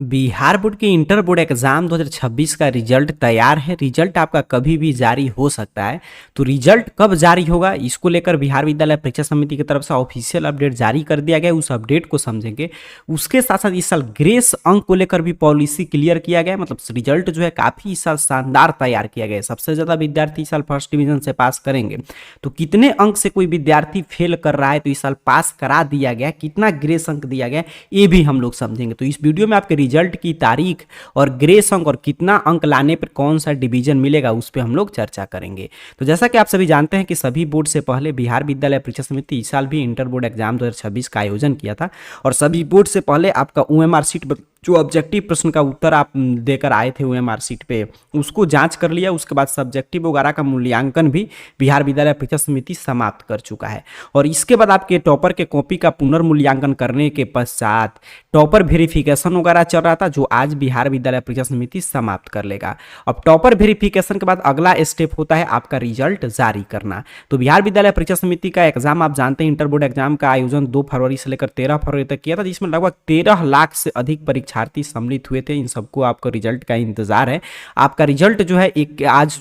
Bihar board के inter board exam 2026 का result तैयार है। रिजल्ट आपका कभी भी जारी हो सकता है। तो रिजल्ट कब जारी होगा, इसको लेकर बिहार विद्यालय परीक्षा समिति की तरफ से ऑफिशियल अपडेट जारी कर दिया गया है। उस अपडेट को समझेंगे। उसके साथ साथ इस साल ग्रेस अंक को लेकर भी पॉलिसी क्लियर किया गया है। मतलब रिजल्ट जो है काफी इस साल शानदार तैयार किया गया है। सबसे ज्यादा विद्यार्थी इस साल फर्स्ट डिवीजन से पास करेंगे। तो कितने अंक से कोई विद्यार्थी फेल कर रहा है तो इस साल पास करा दिया गया, कितना ग्रेस अंक दिया गया, ये भी हम लोग समझेंगे। तो इस वीडियो में आपके रिजल्ट की तारीख और ग्रेस अंक और कितना अंक लाने पर कौन सा डिवीजन मिलेगा उस पर हम लोग चर्चा करेंगे। तो जैसा कि आप सभी जानते हैं कि सभी बोर्ड से पहले बिहार विद्यालय परीक्षा समिति इस साल भी इंटर बोर्ड एग्जाम 2026 का आयोजन किया था। और सभी बोर्ड से पहले आपका ओएमआर सीट जो ऑब्जेक्टिव प्रश्न का उत्तर आप देकर आए थे ओएमआर सीट पे, उसको जांच कर लिया। उसके बाद सब्जेक्टिव वगैरह का मूल्यांकन भी बिहार विद्यालय परीक्षा समिति समाप्त कर चुका है। और इसके बाद आपके टॉपर के कॉपी का पुनर्मूल्यांकन करने के पश्चात टॉपर वेरिफिकेशन वगैरह चल रहा था, जो आज बिहार विद्यालय परीक्षा समिति समाप्त कर लेगा। अब टॉपर वेरिफिकेशन के बाद अगला स्टेप होता है आपका रिजल्ट जारी करना। तो बिहार विद्यालय परीक्षा समिति का एग्जाम आप जानते हैं, इंटर बोर्ड एग्जाम का आयोजन 2 फरवरी से लेकर 13 फरवरी तक किया था, जिसमें लगभग 13 लाख से अधिक परीक्षार्थी सम्मिलित हुए थे। इन सबको आपको रिजल्ट का इंतजार है। आपका रिजल्ट जो है एक आज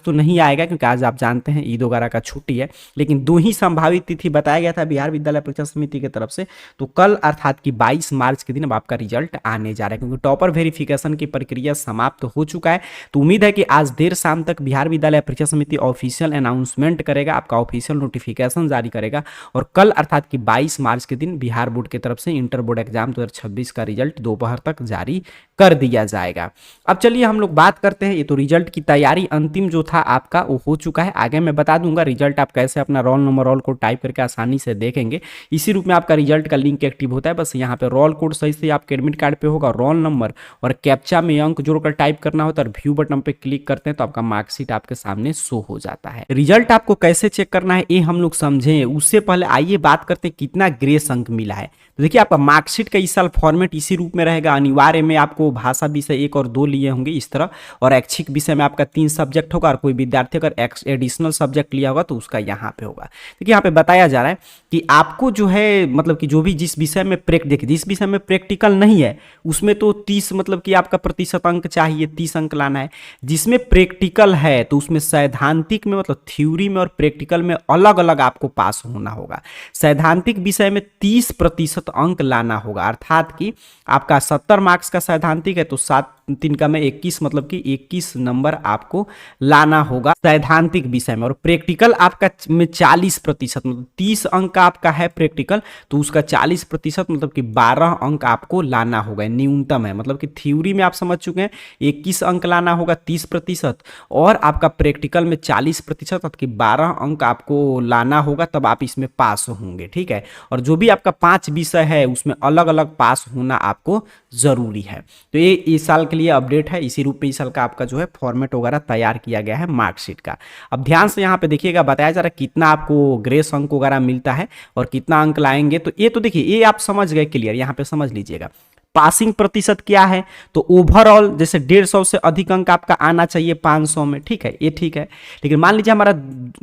तो नहीं आएगा, क्योंकि आज आप जानते हैं ईद वगैरह का छुट्टी है। लेकिन 2 ही संभावित तिथि बताया गया था बिहार विद्यालय परीक्षा समिति की तरफ से। तो कल अर्थात कि 22 मार्च के दिन अब आपका रिजल्ट आने जा रहा है, क्योंकि टॉपर वेरिफिकेशन की प्रक्रिया समाप्त हो चुका है। तो उम्मीद है कि आज देर शाम तक बिहार विद्यालय परीक्षा समिति ऑफिशियल अनाउंसमेंट करेगा, आपका ऑफिशियल नोटिफिकेशन जारी करेगा। और कल अर्थात कि 22 मार्च के दिन बिहार बोर्ड की तरफ से इंटर बोर्ड एग्जाम 2026 का रिजल्ट दोपहर तक जारी कर दिया जाएगा। अब चलिए हम लोग बात करते हैं। ये तो रिजल्ट की तैयारी अंतिम जो था आपका वो हो चुका है। आगे मैं बता दूंगा रिजल्ट आप कैसे अपना roll number roll code type करके आसानी से देखेंगे। इसी रूप में आपका रिजल्ट का लिंक एक्टिव होता है। बस यहाँ पे रोल कोड सही से आपके एडमिट कार्ड पे होगा, रोल नंबर और कैप्चा में अंक जोड़कर टाइप करना होता है और व्यू बटन पे क्लिक करते हैं तो आपका मार्कशीट आपके सामने शो हो जाता है। रिजल्ट आपको कैसे चेक करना है ये हम लोग समझें, उससे पहले आइए बात करते हैं कितना ग्रेस अंक मिला है। तो देखिए आपका मार्कशीट का इस साल फॉर्मेट इसी रूप में रहेगा। अनिवार्य में आपको भाषा विषय 1 और 2 लिए होंगे इस तरह, और ऐच्छिक विषय में आपका 3 सब्जेक्ट होगा। और कोई विद्यार्थी अगर एडिशनल सब्जेक्ट लिया होगा तो उसका यहाँ पे होगा। देखिए यहाँ पे बताया जा रहा है कि आपको जो है मतलब कि जो भी जिस विषय में जिस विषय में प्रैक्टिकल नहीं है उसमें तो 30 मतलब कि आपका प्रतिशत अंक चाहिए, 30 अंक लाना है। जिसमें प्रैक्टिकल है तो उसमें सैद्धांतिक में मतलब थ्योरी में और प्रैक्टिकल में अलग अलग आपको पास होना होगा। सैद्धांतिक विषय में 30% अंक लाना होगा, अर्थात कि आपका 70 मार्क्स का सैद्धांतिक है तो 7 3 का में 21 मतलब कि 21 नंबर आपको लाना होगा सैद्धांतिक विषय में। और प्रैक्टिकल आपका में 40% मतलब 30 अंक का आपका है प्रैक्टिकल, तो उसका 40% मतलब कि 12 अंक आपको लाना होगा, न्यूनतम है। मतलब कि थ्योरी में आप समझ चुके हैं 21 अंक लाना होगा 30%, और आपका प्रैक्टिकल में 40% मतलब कि 12 अंक आपको लाना होगा, तब आप इसमें पास होंगे। ठीक है। और जो भी आपका 5 विषय है उसमें अलग अलग पास होना आपको जरूरी है। तो ये इस साल के लिए अपडेट है। इसी रूप में इस साल का आपका जो है फॉर्मेट वगैरह तैयार किया गया है मार्कशीट का। अब ध्यान से यहाँ पे देखिएगा, बताया जा रहा है कितना आपको ग्रेस अंक वगैरह मिलता है और कितना अंक लाएंगे। तो ये तो देखिए ये आप समझ गए क्लियर, यहाँ पे समझ लीजिएगा। पासिंग प्रतिशत क्या है, तो ओवरऑल जैसे 150 से अधिक अंक आपका आना चाहिए 500 में। ठीक है, ये ठीक है। लेकिन मान लीजिए हमारा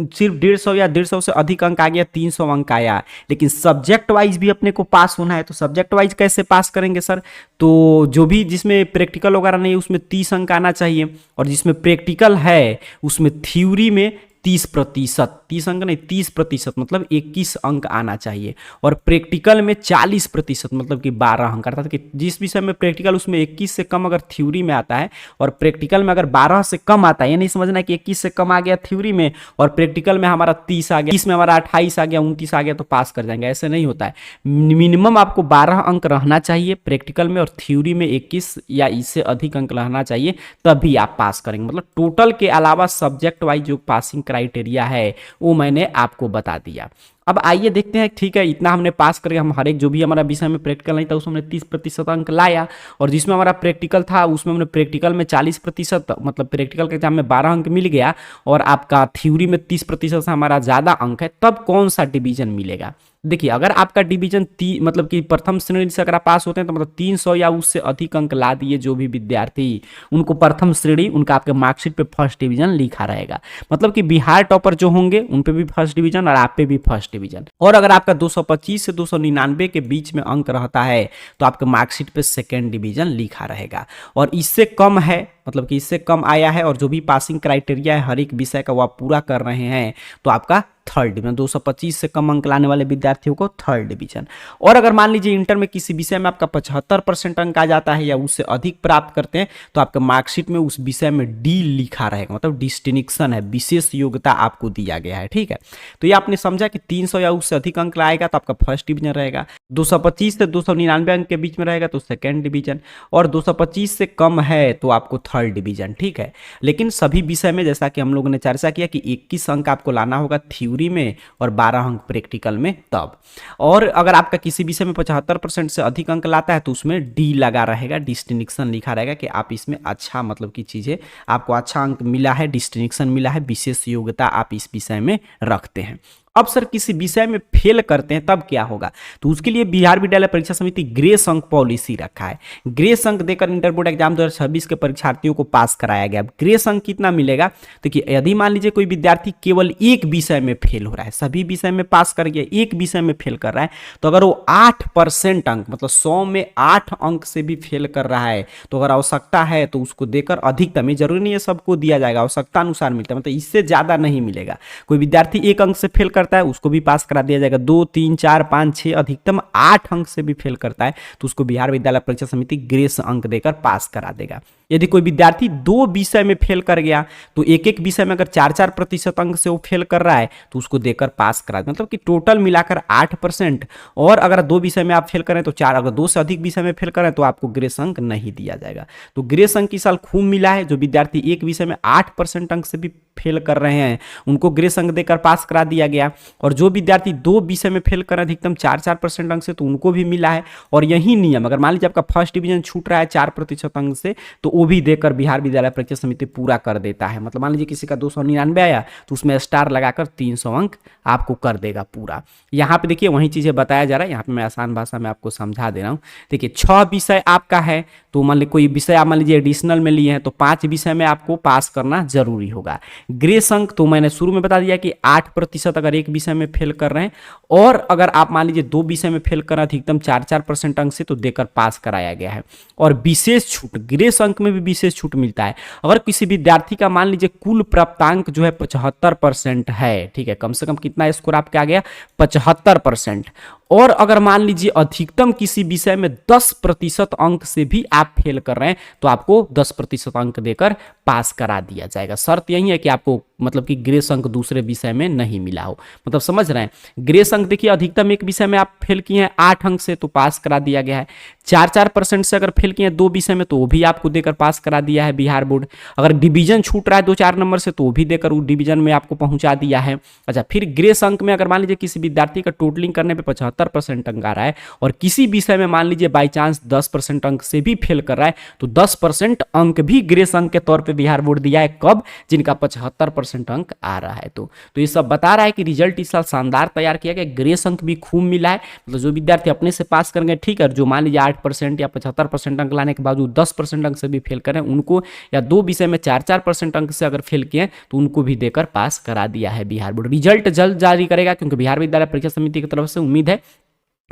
सिर्फ 150 या 150 से अधिक अंक आ गया, 300 अंक आया, लेकिन सब्जेक्ट वाइज भी अपने को पास होना है। तो सब्जेक्ट वाइज कैसे पास करेंगे सर? तो जो भी जिसमें प्रैक्टिकल वगैरह नहीं उसमें 30 अंक आना चाहिए, और जिसमें प्रैक्टिकल है उसमें थ्योरी में 30%, 30 अंक नहीं 30% मतलब 21 अंक आना चाहिए। और प्रैक्टिकल में 40% मतलब कि 12 अंक, अर्थात कि जिस विषय में प्रैक्टिकल उसमें 21 से कम अगर थ्योरी में आता है और प्रैक्टिकल में अगर 12 से कम आता है, ये नहीं समझना है कि 21 से कम आ गया थ्योरी में और प्रैक्टिकल में हमारा 30 आ गया, 30 में हमारा 28 आ गया, 29 आ गया तो पास कर जाएंगे, ऐसे नहीं होता है। मिनिमम आपको 12 अंक रहना चाहिए प्रैक्टिकल में, और थ्योरी में 21 या इससे अधिक अंक रहना चाहिए, तभी आप पास करेंगे। मतलब टोटल के अलावा सब्जेक्ट वाइज जो पासिंग क्राइटेरिया है वो मैंने आपको बता दिया। अब आइए देखते हैं, ठीक है इतना हमने पास करके हम हर एक जो भी हमारा विषय में प्रैक्टिकल नहीं था उसमें हमने 30% अंक लाया, और जिसमें हमारा प्रैक्टिकल था उसमें हमने प्रैक्टिकल में 40% मतलब प्रैक्टिकल के एग्जाम में 12 अंक मिल गया, और आपका थ्योरी में 30% से हमारा ज़्यादा अंक है, तब कौन सा डिवीजन मिलेगा? देखिए अगर आपका डिवीजन मतलब कि प्रथम श्रेणी से अगर आप पास होते हैं तो मतलब 300 या उससे अधिक अंक ला दिए जो भी विद्यार्थी, उनको प्रथम श्रेणी, उनका आपके मार्कशीट पे फर्स्ट डिवीजन लिखा रहेगा। मतलब कि बिहार टॉपर जो होंगे उन पे भी फर्स्ट डिवीजन और आप पे भी फर्स्ट डिवीजन। और अगर आपका 225 से 299 के बीच में अंक रहता है तो आपके मार्कशीट पे सेकेंड डिवीजन लिखा रहेगा। और इससे कम है, मतलब कि इससे कम आया है और जो भी पासिंग क्राइटेरिया है हर एक विषय का वो आप पूरा कर रहे हैं तो आपका थर्ड डिवीजन। 225 से कम अंक लाने वाले विद्यार्थियों को थर्ड डिवीजन। और अगर मान लीजिए इंटर में किसी विषय में आपका 75% अंक आ जाता है या उससे अधिक प्राप्त करते हैं तो आपका मार्कशीट में उस विषय में डी लिखा रहेगा, मतलब डिस्टिंक्शन है, विशेष योग्यता आपको दिया गया है। ठीक है, तो ये आपने समझा कि 300 या उससे अधिक अंक लाएगा तो आपका फर्स्ट डिवीजन रहेगा, 225 से 299 अंक के बीच में रहेगा तो सेकेंड डिवीजन, और 225 से कम है तो आपको थर्ड डिवीजन। ठीक है, लेकिन सभी विषय में जैसा कि हम लोगों ने चर्चा किया कि 21 अंक आपको लाना होगा थ्योरी में और 12 अंक प्रैक्टिकल में तब। और अगर आपका किसी विषय में 75% से अधिक अंक लाता है तो उसमें डी लगा रहेगा, डिस्टिंक्शन लिखा रहेगा कि आप इसमें अच्छा, मतलब की चीजें आपको अच्छा अंक मिला है, डिस्टिंक्शन मिला है, विशेष योग्यता आप इस विषय में रखते हैं। अब सर किसी विषय में फेल करते हैं तब क्या होगा, तो उसके लिए बिहार विद्यालय परीक्षा समिति ग्रेस अंक पॉलिसी रखा है। ग्रेस अंक देकर इंटर बोर्ड एग्जाम 2026 के परीक्षार्थियों को पास कराया गया। ग्रेस अंक कितना मिलेगा, देखिए यदि मान लीजिए कोई विद्यार्थी केवल एक विषय में फेल हो रहा है, सभी विषय में पास कर गया, एक विषय में फेल कर रहा है, तो अगर वो 8% अंक, मतलब 100 में 8 अंक से भी फेल कर रहा है तो अगर आवश्यकता है तो उसको देकर अधिकतम, जरूरी नहीं है सबको दिया जाएगा, आवश्यकता अनुसार मिलता है, मतलब इससे ज्यादा नहीं मिलेगा। कोई विद्यार्थी एक अंक से फेल करता है उसको भी पास करा दिया जाएगा, 2, 3, 4, 5, 6 अधिकतम 8 अंक से भी फेल करता है तो उसको बिहार विद्यालय परीक्षा समिति ग्रेस अंक देकर पास करा देगा। यदि कोई विद्यार्थी 2 विषय में फेल कर गया तो एक एक विषय में अगर 4-4% अंक से वो फेल कर रहा है तो उसको देकर पास करा, मतलब कि टोटल मिलाकर 8%। और अगर 2 विषय में आप फेल करें तो 4, अगर 2 से अधिक विषय में फेल करें तो आपको ग्रेस अंक नहीं दिया जाएगा। तो ग्रेस अंक इस साल खूब मिला है, जो विद्यार्थी एक विषय में 8% अंक से भी फेल कर रहे हैं उनको ग्रेस अंक देकर पास करा दिया गया। और जो विद्यार्थी 2 विषय में फेल कर रहे हैं अधिकतम 4-4% अंक से तो उनको भी मिला है। और यही नियम अगर मान लीजिए आपका फर्स्ट डिवीजन छूट रहा है 4% अंक से तो वो भी देकर बिहार विद्यालय परीक्षा समिति पूरा कर देता है। मतलब मान लीजिए किसी का 299 आया तो उसमें स्टार लगाकर 300 अंक आपको कर देगा पूरा। यहाँ पे देखिए वही चीजें बताया जा रहा है, यहाँ पे मैं आसान भाषा में आपको समझा दे रहा हूँ। देखिए 6 विषय आपका है तो मान लीजिए कोई विषय आप मान लीजिए एडिशनल में लिए हैं तो 5 विषय में आपको पास करना जरूरी होगा। ग्रेस अंक तो मैंने शुरू में बता दिया कि 8% अगर एक विषय में फेल कर रहे हैं, और अगर आप मान लीजिए 2 विषय में फेल कर रहे हैं अधिकतम 4-4% अंक से तो देकर पास कराया गया है। और विशेष छूट, ग्रेस अंक में भी विशेष छूट मिलता है। अगर किसी विद्यार्थी का मान लीजिए कुल प्राप्तांक जो है 75% है, ठीक है, कम से कम कितना स्कोर आपका आ गया 75%, और अगर मान लीजिए अधिकतम किसी विषय में 10% अंक से भी आप फेल कर रहे हैं तो आपको 10% अंक देकर पास करा दिया जाएगा। शर्त यही है कि आपको मतलब कि ग्रेस अंक दूसरे विषय में नहीं मिला हो, मतलब समझ रहे हैं। ग्रेस अंक देखिए अधिकतम एक विषय में आप फेल किए हैं 8 अंक से तो पास करा दिया गया है। 4-4% से अगर फेल किए हैं 2 विषय में तो वो भी आपको देकर पास करा दिया है बिहार बोर्ड। अगर डिवीजन छूट रहा है 2-4 नंबर से तो वो भी देकर वो डिवीजन में आपको पहुंचा दिया है। अच्छा, फिर ग्रेस अंक में अगर मान लीजिए किसी विद्यार्थी का टोटलिंग करने पे 75% अंक आ रहा है और किसी विषय में मान लीजिए बाई चांस 10% अंक से भी फेल कर रहा है तो 10% अंक भी ग्रेस अंक के तौर पे बिहार बोर्ड दिया है। कब? जिनका 75% अंक आ रहा है। तो ये सब बता रहा है कि रिजल्ट इस साल शानदार तैयार किया गया, ग्रेस अंक भी खूब मिला है। मतलब जो विद्यार्थी अपने से पास करेंगे ठीक है, जो मान लीजिए 8% या 75% अंक लाने के बावजूद 10% अंक से भी फेल करें उनको, या 2 विषय में 4-4% अंक से अगर फेल किए तो उनको भी देकर पास करा दिया है बिहार बोर्ड। रिजल्ट जल्द जारी करेगा क्योंकि बिहार विद्यालय परीक्षा समिति की तरफ से उम्मीद है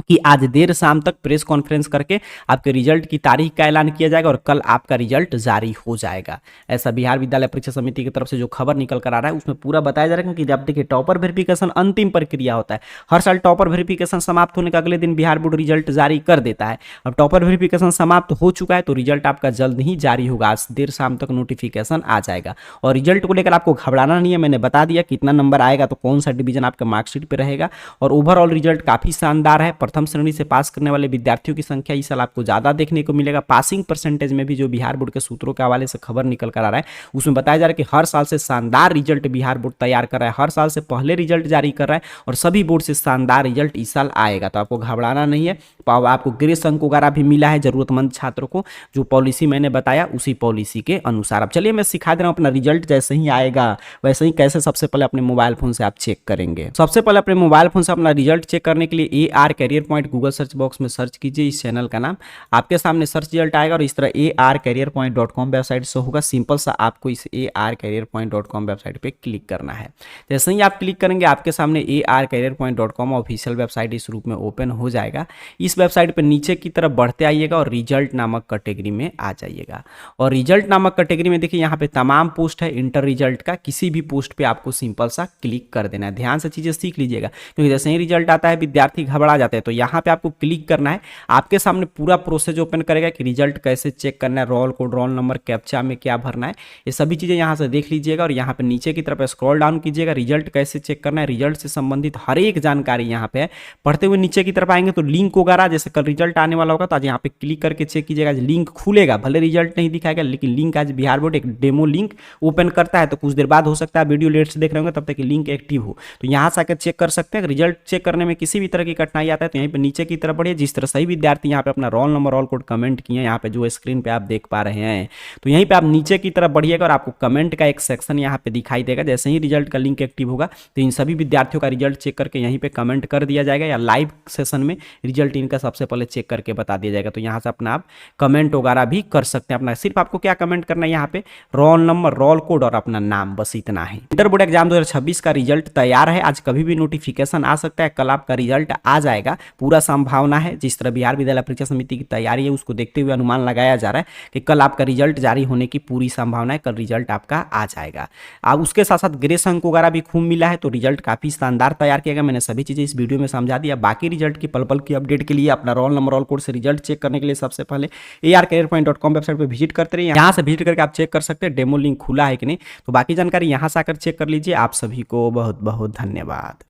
कि आज देर शाम तक प्रेस कॉन्फ्रेंस करके आपके रिजल्ट की तारीख का ऐलान किया जाएगा और कल आपका रिजल्ट जारी हो जाएगा। ऐसा बिहार विद्यालय परीक्षा समिति की तरफ से जो खबर निकल कर आ रहा है उसमें पूरा बताया जा रहा है। क्योंकि जब देखिए टॉपर वेरिफिकेशन अंतिम प्रक्रिया होता है, हर साल टॉपर वेरिफिकेशन समाप्त होने के अगले दिन बिहार बोर्ड रिजल्ट जारी कर देता है। अब टॉपर वेरिफिकेशन समाप्त हो चुका है तो रिजल्ट आपका जल्द ही जारी होगा, आज देर शाम तक नोटिफिकेशन आ जाएगा। और रिजल्ट को लेकर आपको घबराना नहीं है, मैंने बता दिया कितना नंबर आएगा तो कौन सा डिवीजन आपका मार्कशीट पे रहेगा। और ओवरऑल रिजल्ट काफी शानदार है। प्रथम श्रेणी से पास करने वाले विद्यार्थियों की संख्या इस साल आपको ज्यादा देखने को मिलेगा। पासिंग परसेंटेज में भी जो बिहार बोर्ड के सूत्रों के हवाले से खबर निकल कर आ रहा है उसमें बताया जा रहा है कि हर साल से शानदार रिजल्ट बिहार बोर्ड तैयार कर रहा है, हर साल से पहले रिजल्ट जारी कर रहा है और सभी बोर्ड से शानदार रिजल्ट इस साल आएगा। तो आपको घबराना नहीं है। आपको ग्रेस अंक वगैरह भी मिला है जरूरतमंद छात्रों को, जो पॉलिसी मैंने बताया उसी पॉलिसी के अनुसार। अब चलिए मैं सिखा दे रहा हूं, अपना रिजल्ट जैसे ही आएगा वैसे ही कैसे सबसे पहले अपने मोबाइल फोन से आप चेक करेंगे। सबसे पहले अपने मोबाइल फोन से अपना रिजल्ट चेक करने के लिए AR career career point Google search box में सर्च कीजिए इस चैनल का नाम, आपके सामने सर्च रिजल्ट आएगा और इस तरह arcareerpoint.com वेबसाइट शो होगा। सिंपल सा आपको इस arcareerpoint.com वेबसाइट पे क्लिक करना है। जैसे ही आप क्लिक करेंगे आपके सामने arcareerpoint.com ऑफिशियल वेबसाइट इस रूप में ओपन हो जाएगा। इस वेबसाइट पे नीचे की तरफ बढ़ते आइएगा और रिजल्ट नामक कैटेगरी में आ जाइएगा। और रिजल्ट नामक कैटेगरी में देखिए यहाँ पे तमाम पोस्ट है इंटर रिजल्ट का, किसी भी पोस्ट पे आपको सिंपल सा क्लिक कर देना है। ध्यान से चीजें सीख लीजिएगा, क्योंकि जैसे ही रिजल्ट आता है विद्यार्थी घबरा जाते हैं। तो यहाँ पे आपको क्लिक करना है, आपके सामने पूरा प्रोसेस ओपन करेगा कि रिजल्ट कैसे चेक करना है, roll code, roll number, captcha में क्या भरना है, ये सभी चीजें यहाँ से देख लीजिएगा। और यहाँ पे नीचे की तरफ स्क्रॉल डाउन कीजिएगा, रिजल्ट कैसे चेक करना है, रिजल्ट से संबंधित हर एक जानकारी यहाँ पे है। पढ़ते हुए नीचे की तरफ आएंगे तो लिंक वगैरह, जैसे कल रिजल्ट आने वाला होगा तो आज यहाँ पे क्लिक करके चेक कीजिएगा। लिंक खुलेगा, भले रिजल्ट नहीं दिखाएगा लेकिन लिंक आज बिहार बोर्ड एक डेमो लिंक ओपन करता है, तो कुछ देर बाद हो सकता है वीडियो लेट से देख रहे होंगे तब तक लिंक एक्टिव हो, तो यहाँ से आकर चेक कर सकते हैं। रिजल्ट चेक करने में किसी भी तरह की कठिनाई आता है तो यहीं पे नीचे की तरफ बढ़िए। जिस तरह सही विद्यार्थी यहाँ पे अपना roll number, roll code comment किए हैं, यहाँ पे जो स्क्रीन पे आप देख पा रहे हैं, तो यहीं पे आप नीचे की तरफ बढ़िएगा और आपको कमेंट का एक सेक्शन यहाँ पे दिखाई देगा। जैसे ही रिजल्ट का लिंक एक्टिव होगा तो इन सभी विद्यार्थियों का रिजल्ट चेक करके यहीं पे कमेंट कर दिया जाएगा, या लाइव सेशन में रिजल्ट इनका सबसे पहले चेक करके बता दिया जाएगा। तो यहाँ से अपना आप कमेंट वगैरह भी कर सकते हैं। अपना सिर्फ आपको क्या कमेंट करना है, यहाँ पे रोल नंबर, रोल कोड और अपना नाम, बस इतना ही। इंटर बोर्ड एग्जाम 2026 का रिजल्ट तैयार है, आज कभी भी नोटिफिकेशन आ सकता है, कल आपका रिजल्ट आ जाएगा, पूरा संभावना है। जिस तरह बिहार विद्यालय परीक्षा समिति की तैयारी है उसको देखते हुए अनुमान लगाया जा रहा है कि कल आपका रिजल्ट जारी होने की पूरी संभावना है, कल रिजल्ट आपका आ जाएगा। अब उसके साथ साथ ग्रेस अंक वगैरह भी खूब मिला है, तो रिजल्ट काफी शानदार तैयार किया गया। मैंने सभी चीजें इस वीडियो में समझा दिया। बाकी रिजल्ट की पल पल की अपडेट के लिए, अपना रोल नंबर, रोल कोड से रिजल्ट चेक करने के लिए सबसे पहले arcareerpoint.com वेबसाइट पे विजिट करते रहिए। यहाँ से विजिट करके आप चेक कर सकते हैं डेमो लिंक खुला है कि नहीं, तो बाकी जानकारी यहाँ से आकर चेक कर लीजिए। आप सभी को बहुत बहुत धन्यवाद।